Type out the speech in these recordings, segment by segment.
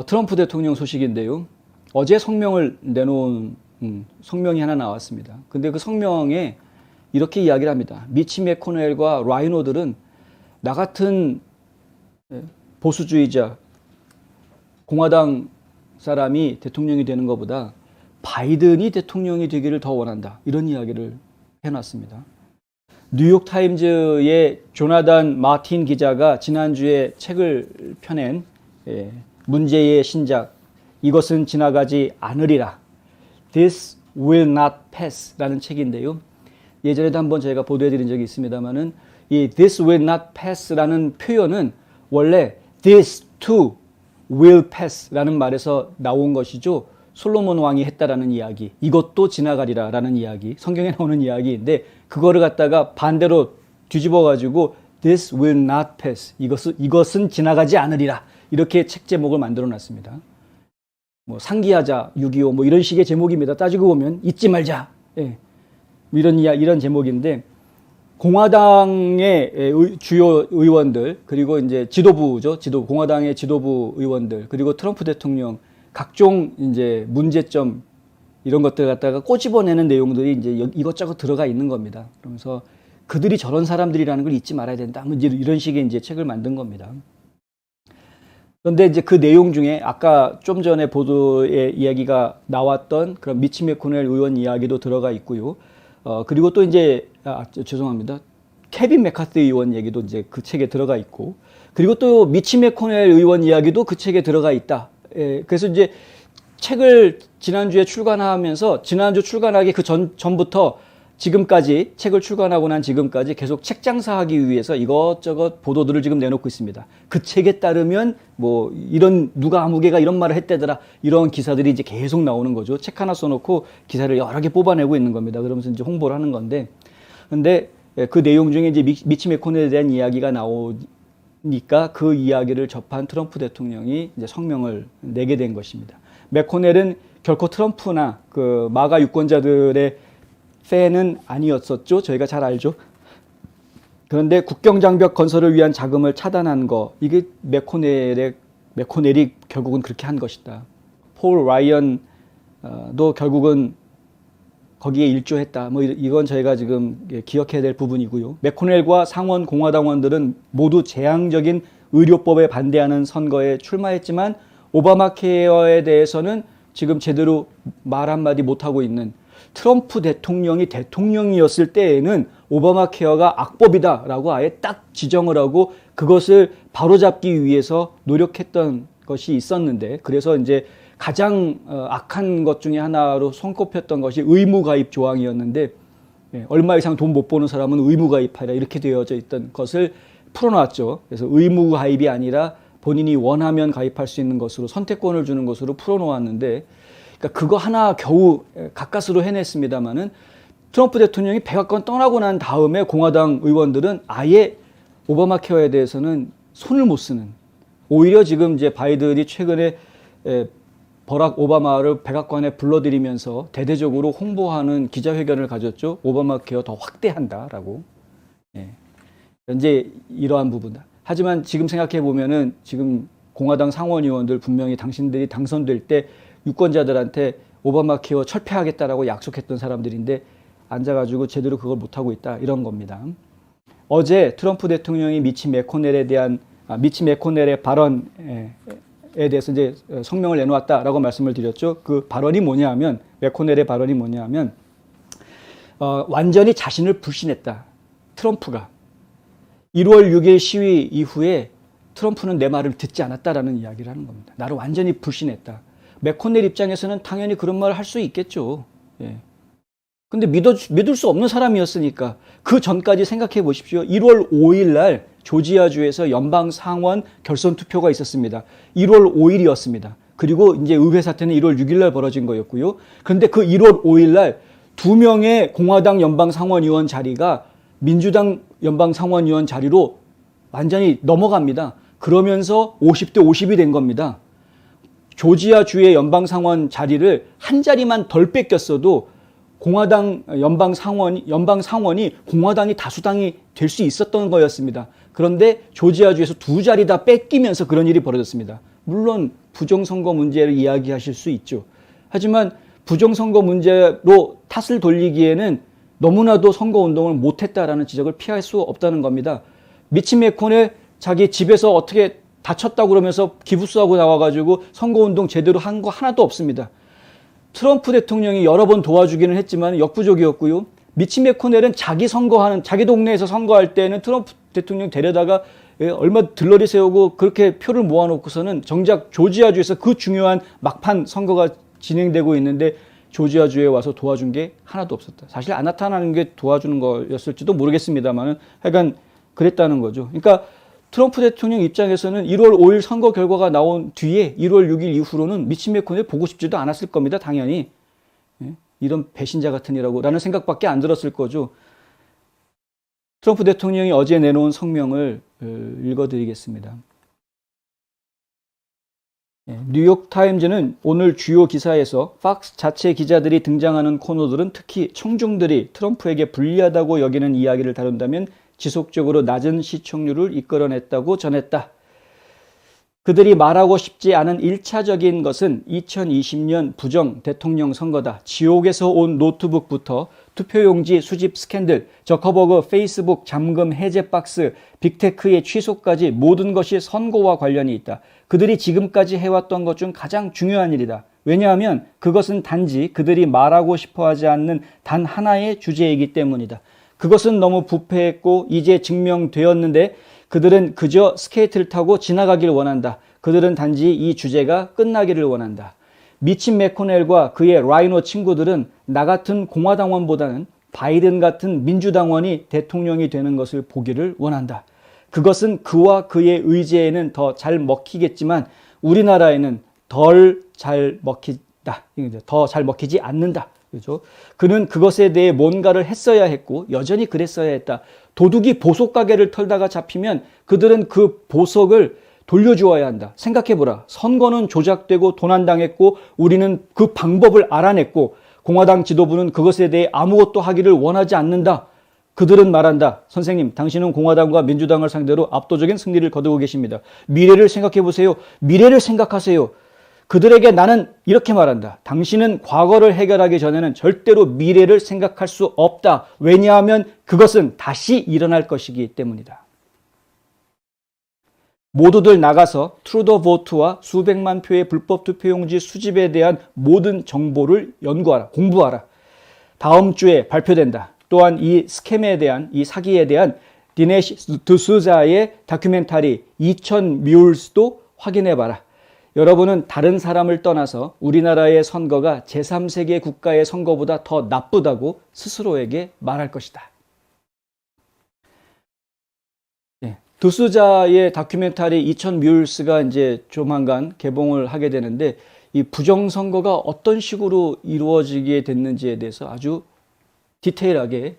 트럼프 대통령 소식인데요. 어제 성명을 내놓은 성명이 하나 나왔습니다. 근데 그 성명에 이렇게 이야기를 합니다. 미치 맥코넬과 라이노들은 나 같은 보수주의자, 공화당 사람이 대통령이 되는 것보다 바이든이 대통령이 되기를 더 원한다. 이런 이야기를 해놨습니다. 뉴욕타임즈의 조나단 마틴 기자가 지난주에 책을 펴낸 문제의 신작, 이것은 지나가지 않으리라. This will not pass 라는 책인데요. 예전에도 한번 저희가 보도해드린 적이 있습니다만은 이 This will not pass 라는 표현은 원래 This too will pass 라는 말에서 나온 것이죠. 솔로몬 왕이 했다라는 이야기, 이것도 지나가리라 라는 이야기, 성경에 나오는 이야기인데 그거를 갖다가 반대로 뒤집어 가지고 This will not pass, 이것은 지나가지 않으리라, 이렇게 책 제목을 만들어 놨습니다. 뭐 상기하자 6.25 뭐 이런 식의 제목입니다. 따지고 보면 잊지 말자, 이런 제목인데, 공화당의 주요 의원들, 그리고 이제 지도부죠, 공화당의 지도부 의원들, 그리고 트럼프 대통령, 각종 이제 문제점 이런 것들 갖다가 꼬집어내는 내용들이 이제 이것저것 들어가 있는 겁니다. 그러면서 그들이 저런 사람들이라는 걸 잊지 말아야 된다. 뭐 이런 식의 이제 책을 만든 겁니다. 그런데 이제 그 내용 중에 아까 좀 전에 보도에 이야기가 나왔던 그런 미치 맥코넬 의원 이야기도 들어가 있고요. 그리고 또 이제 죄송합니다. 케빈 메카티 의원 얘기도 이제 그 책에 들어가 있고, 그리고 또 미치 맥코넬 의원 이야기도 그 책에 들어가 있다. 그래서 이제 책을 지난주에 출간하면서, 지난주 출간하기 그 전부터 지금까지, 책을 출간하고 난 지금까지 계속 책 장사하기 위해서 이것저것 보도들을 지금 내놓고 있습니다. 그 책에 따르면 뭐 이런, 누가 아무개가 이런 말을 했대더라, 이런 기사들이 이제 계속 나오는 거죠. 책 하나 써놓고 기사를 여러 개 뽑아내고 있는 겁니다. 그러면서 이제 홍보를 하는 건데, 근데 그 내용 중에 이제 미치 맥코넬에 대한 이야기가 나오니까 그 이야기를 접한 트럼프 대통령이 이제 성명을 내게 된 것입니다. 맥코넬은 결코 트럼프나 그 마가 유권자들의 팬은 아니었었죠. 저희가 잘 알죠. 그런데 국경장벽 건설을 위한 자금을 차단한 거, 이게 맥코넬이 결국은 그렇게 한 것이다. 폴 라이언도 결국은 거기에 일조했다. 뭐 이건 저희가 지금 기억해야 될 부분이고요. 맥코넬과 상원 공화당원들은 모두 재앙적인 의료법에 반대하는 선거에 출마했지만 오바마 케어에 대해서는 지금 제대로 말 한마디 못하고 있는, 트럼프 대통령이 대통령이었을 때에는 오바마 케어가 악법이다라고 아예 딱 지정을 하고 그것을 바로잡기 위해서 노력했던 것이 있었는데, 그래서 이제 가장 악한 것 중에 하나로 손꼽혔던 것이 의무가입 조항이었는데, 얼마 이상 돈 못 버는 사람은 의무가입하라, 이렇게 되어져 있던 것을 풀어놨죠. 그래서 의무가입이 아니라 본인이 원하면 가입할 수 있는 것으로, 선택권을 주는 것으로 풀어놓았는데, 그러니까 그거 하나 겨우 가까스로 해냈습니다마는 트럼프 대통령이 백악관 떠나고 난 다음에 공화당 의원들은 아예 오바마 케어에 대해서는 손을 못 쓰는, 오히려 지금 이제 바이든이 최근에 버락 오바마를 백악관에 불러들이면서 대대적으로 홍보하는 기자회견을 가졌죠. 오바마 케어 더 확대한다라고. 현재 이러한 부분다. 하지만 지금 생각해 보면은 지금 공화당 상원 의원들 분명히 당신들이 당선될 때 유권자들한테 오바마 케어 철폐하겠다라고 약속했던 사람들인데 앉아가지고 제대로 그걸 못하고 있다, 이런 겁니다. 어제 트럼프 대통령이 미치 맥코넬의 발언에 대해서 이제 성명을 내놓았다라고 말씀을 드렸죠. 그 발언이 뭐냐면, 맥코넬의 발언이 뭐냐면, 완전히 자신을 불신했다. 트럼프가 1월 6일 시위 이후에 트럼프는 내 말을 듣지 않았다라는 이야기를 하는 겁니다. 나를 완전히 불신했다. 맥코넬 입장에서는 당연히 그런 말을 할 수 있겠죠. 근데 믿을 수 없는 사람이었으니까. 그 전까지 생각해 보십시오. 1월 5일 날 조지아주에서 연방 상원 결선 투표가 있었습니다. 1월 5일이었습니다. 그리고 이제 의회 사태는 1월 6일 날 벌어진 거였고요. 그런데 그 1월 5일 날 2명의 공화당 연방 상원의원 자리가 민주당 연방 상원의원 자리로 완전히 넘어갑니다. 그러면서 50대 50이 된 겁니다. 조지아주의 연방 상원 자리를 한 자리만 덜 뺏겼어도 공화당 연방 상원이 공화당이 다수당이 될 수 있었던 거였습니다. 그런데 조지아주에서 두 자리 다 뺏기면서 그런 일이 벌어졌습니다. 물론 부정선거 문제를 이야기하실 수 있죠. 하지만 부정선거 문제로 탓을 돌리기에는 너무나도 선거운동을 못했다라는 지적을 피할 수 없다는 겁니다. 미치 매코넬 자기 집에서 어떻게 다쳤다고 그러면서 기부수하고 나와가지고 선거운동 제대로 한 거 하나도 없습니다. 트럼프 대통령이 여러 번 도와주기는 했지만 역부족이었고요. 미치 매코넬은 자기 동네에서 선거할 때는 트럼프 대통령 데려다가 얼마 들러리 세우고 그렇게 표를 모아놓고서는 정작 조지아주에서 그 중요한 막판 선거가 진행되고 있는데 조지아주에 와서 도와준 게 하나도 없었다. 사실 안 나타나는 게 도와주는 거였을지도 모르겠습니다만 하여간 그랬다는 거죠. 그러니까 트럼프 대통령 입장에서는 1월 5일 선거 결과가 나온 뒤에 1월 6일 이후로는 미치 매코넬 보고 싶지도 않았을 겁니다. 당연히. 이런 배신자 같은 이라고라는 생각밖에 안 들었을 거죠. 트럼프 대통령이 어제 내놓은 성명을 읽어드리겠습니다. 뉴욕타임즈는 오늘 주요 기사에서 팍스 자체 기자들이 등장하는 코너들은 특히 청중들이 트럼프에게 불리하다고 여기는 이야기를 다룬다면 지속적으로 낮은 시청률을 이끌어냈다고 전했다. 그들이 말하고 싶지 않은 1차적인 것은 2020년 부정 대통령 선거다. 지옥에서 온 노트북부터 투표용지 수집 스캔들, 저커버그 페이스북 잠금 해제 박스, 빅테크의 취소까지 모든 것이 선거와 관련이 있다. 그들이 지금까지 해왔던 것 중 가장 중요한 일이다. 왜냐하면 그것은 단지 그들이 말하고 싶어하지 않는 단 하나의 주제이기 때문이다. 그것은 너무 부패했고 이제 증명되었는데 그들은 그저 스케이트를 타고 지나가길 원한다. 그들은 단지 이 주제가 끝나기를 원한다. 미치 매코넬과 그의 라이노 친구들은 나 같은 공화당원보다는 바이든 같은 민주당원이 대통령이 되는 것을 보기를 원한다. 그것은 그와 그의 의제에는 더 잘 먹히겠지만 우리나라에는 덜 잘 먹히다. 더 잘 먹히지 않는다. 그죠? 그는 그것에 대해 뭔가를 했어야 했고 여전히 그랬어야 했다. 도둑이 보석 가게를 털다가 잡히면 그들은 그 보석을 돌려주어야 한다. 생각해보라. 선거는 조작되고 도난당했고 우리는 그 방법을 알아냈고 공화당 지도부는 그것에 대해 아무것도 하기를 원하지 않는다. 그들은 말한다. 선생님, 당신은 공화당과 민주당을 상대로 압도적인 승리를 거두고 계십니다. 미래를 생각해보세요. 미래를 생각하세요. 그들에게 나는 이렇게 말한다. 당신은 과거를 해결하기 전에는 절대로 미래를 생각할 수 없다. 왜냐하면 그것은 다시 일어날 것이기 때문이다. 모두들 나가서 트루더 보트와 수백만 표의 불법 투표용지 수집에 대한 모든 정보를 연구하라. 공부하라. 다음 주에 발표된다. 또한 이 스캠에 대한, 이 사기에 대한 디네시 드수자의 다큐멘터리 2000 뮬스도 확인해봐라. 여러분은 다른 사람을 떠나서 우리나라의 선거가 제3세계 국가의 선거보다 더 나쁘다고 스스로에게 말할 것이다. 드수자의 다큐멘터리 2000 뮬스가 이제 조만간 개봉을 하게 되는데 이 부정선거가 어떤 식으로 이루어지게 됐는지에 대해서 아주 디테일하게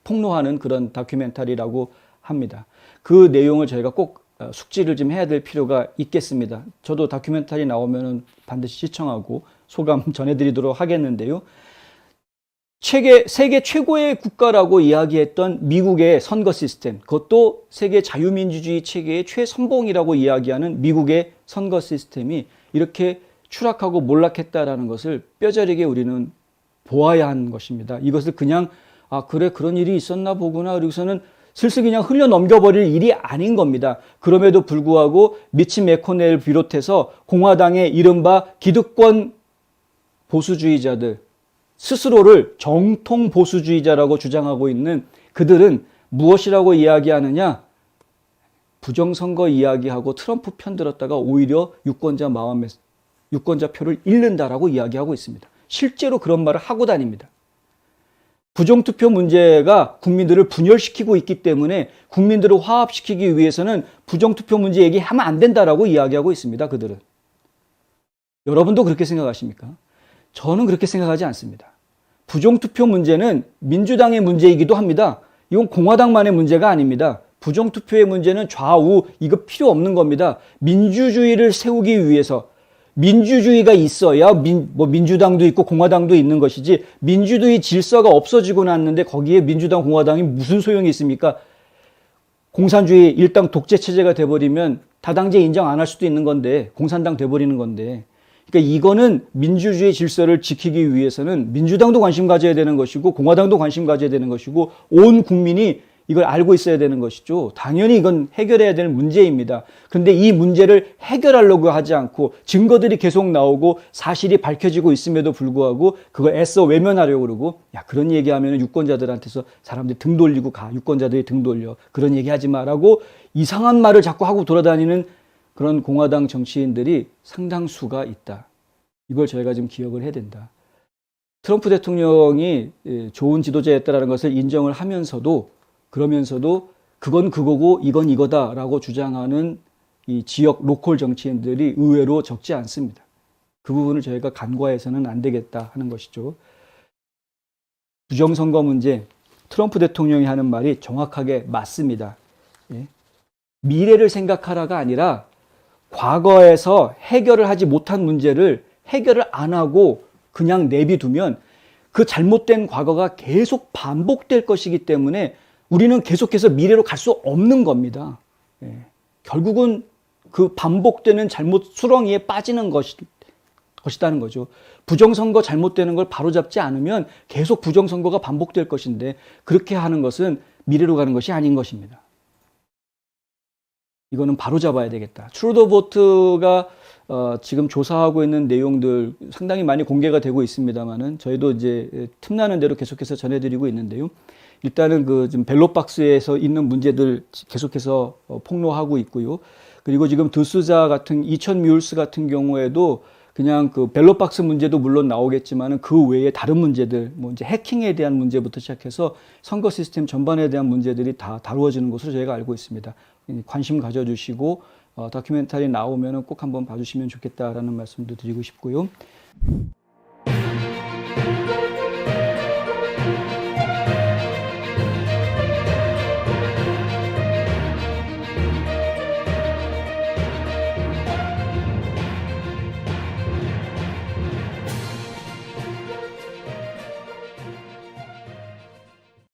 폭로하는 그런 다큐멘터리라고 합니다. 그 내용을 저희가 꼭 숙지를 좀 해야 될 필요가 있겠습니다. 저도 다큐멘터리 나오면 반드시 시청하고 소감 전해드리도록 하겠는데요. 세계 최고의 국가라고 이야기했던 미국의 선거 시스템, 그것도 세계 자유민주주의 체계의 최선봉이라고 이야기하는 미국의 선거 시스템이 이렇게 추락하고 몰락했다라는 것을 뼈저리게 우리는 보아야 하는 것입니다. 이것을 그냥 그래 그런 일이 있었나 보구나 그리고서는 슬슬 그냥 흘려 넘겨버릴 일이 아닌 겁니다. 그럼에도 불구하고 미치 매코넬 비롯해서 공화당의 이른바 기득권 보수주의자들, 스스로를 정통 보수주의자라고 주장하고 있는 그들은 무엇이라고 이야기하느냐? 부정선거 이야기하고 트럼프 편들었다가 오히려 유권자 표를 잃는다라고 이야기하고 있습니다. 실제로 그런 말을 하고 다닙니다. 부정투표 문제가 국민들을 분열시키고 있기 때문에 국민들을 화합시키기 위해서는 부정투표 문제 얘기하면 안 된다라고 이야기하고 있습니다. 그들은. 여러분도 그렇게 생각하십니까? 저는 그렇게 생각하지 않습니다. 부정투표 문제는 민주당의 문제이기도 합니다. 이건 공화당만의 문제가 아닙니다. 부정투표의 문제는 좌우 이거 필요 없는 겁니다. 민주주의를 세우기 위해서 민주주의가 있어야 민주당도 있고 공화당도 있는 것이지 민주주의 질서가 없어지고 났는데 거기에 민주당 공화당이 무슨 소용이 있습니까? 공산주의 일당 독재 체제가 돼버리면 다당제 인정 안 할 수도 있는 건데 공산당 돼버리는 건데 그러니까 이거는 민주주의 질서를 지키기 위해서는 민주당도 관심 가져야 되는 것이고 공화당도 관심 가져야 되는 것이고 온 국민이 이걸 알고 있어야 되는 것이죠. 당연히 이건 해결해야 될 문제입니다. 그런데 이 문제를 해결하려고 하지 않고 증거들이 계속 나오고 사실이 밝혀지고 있음에도 불구하고 그걸 애써 외면하려고 그러고 야 그런 얘기하면 유권자들한테서 사람들이 등 돌리고 가 유권자들이 등 돌려 그런 얘기하지 마라고 이상한 말을 자꾸 하고 돌아다니는 그런 공화당 정치인들이 상당수가 있다. 이걸 저희가 지금 기억을 해야 된다. 트럼프 대통령이 좋은 지도자였다는 것을 인정을 하면서도 그러면서도 그건 그거고 이건 이거다라고 주장하는 이 지역 로컬 정치인들이 의외로 적지 않습니다. 그 부분을 저희가 간과해서는 안 되겠다 하는 것이죠. 부정선거 문제, 트럼프 대통령이 하는 말이 정확하게 맞습니다. 예. 미래를 생각하라가 아니라 과거에서 해결을 하지 못한 문제를 해결을 안 하고 그냥 내비두면 그 잘못된 과거가 계속 반복될 것이기 때문에 우리는 계속해서 미래로 갈 수 없는 겁니다. 예. 결국은 그 반복되는 잘못 수렁이에 빠지는 것이다는 거죠. 부정선거 잘못되는 걸 바로잡지 않으면 계속 부정선거가 반복될 것인데 그렇게 하는 것은 미래로 가는 것이 아닌 것입니다. 이거는 바로잡아야 되겠다. 트루도 보트가 지금 조사하고 있는 내용들 상당히 많이 공개가 되고 있습니다만은 저희도 이제 틈나는 대로 계속해서 전해드리고 있는데요. 일단은 그 지금 벨롯박스에서 있는 문제들 계속해서 폭로하고 있고요. 그리고 지금 드수자 같은 이천 뮬스 같은 경우에도 그냥 그 벨롯박스 문제도 물론 나오겠지만은 그 외에 다른 문제들, 뭐 이제 해킹에 대한 문제부터 시작해서 선거 시스템 전반에 대한 문제들이 다 다루어지는 것으로 저희가 알고 있습니다. 관심 가져주시고 다큐멘터리 나오면은 꼭 한번 봐주시면 좋겠다라는 말씀도 드리고 싶고요.